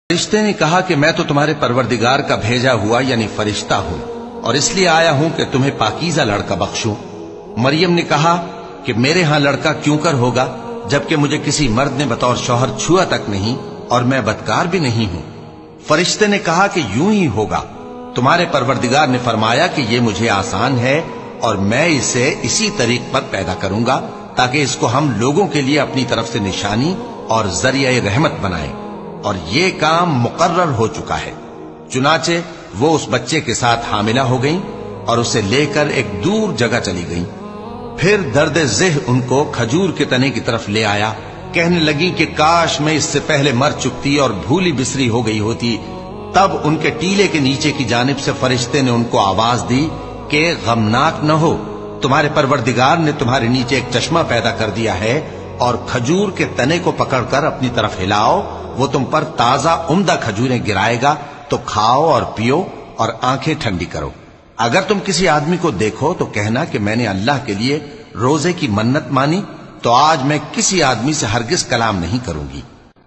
فرشتے نے کہا کہ میں تو تمہارے پروردگار کا بھیجا ہوا یعنی فرشتہ ہوں، اور اس لیے آیا ہوں کہ تمہیں پاکیزہ لڑکا بخشوں۔ مریم نے کہا کہ میرے ہاں لڑکا کیوں کر ہوگا جبکہ مجھے کسی مرد نے بطور شوہر چھوا تک نہیں اور میں بدکار بھی نہیں ہوں۔ فرشتے نے کہا کہ یوں ہی ہوگا، تمہارے پروردگار نے فرمایا کہ یہ مجھے آسان ہے اور میں اسے اسی طریق پر پیدا کروں گا تاکہ اس کو ہم لوگوں کے لیے اپنی طرف سے نشانی اور ذریعہ رحمت بنائیں، اور یہ کام مقرر ہو چکا ہے۔ چنانچہ وہ اس بچے کے ساتھ حاملہ ہو گئیں اور اسے لے کر ایک دور جگہ چلی گئیں۔ پھر درد ذہ ان کو کھجور کے تنے کی طرف لے آیا، کہنے لگی کہ کاش میں اس سے پہلے مر چکتی اور بھولی بسری ہو گئی ہوتی۔ تب ان کے ٹیلے کے نیچے کی جانب سے فرشتے نے ان کو آواز دی کہ غمناک نہ ہو، تمہارے پروردگار نے تمہارے نیچے ایک چشمہ پیدا کر دیا ہے، اور کھجور کے تنے کو پکڑ کر اپنی طرف ہلاؤ، وہ تم پر تازہ عمدہ کھجوریں گرائے گا، تو کھاؤ اور پیو اور آنکھیں ٹھنڈی کرو۔ اگر تم کسی آدمی کو دیکھو تو کہنا کہ میں نے اللہ کے لیے روزے کی منت مانی، تو آج میں کسی آدمی سے ہرگز کلام نہیں کروں گی۔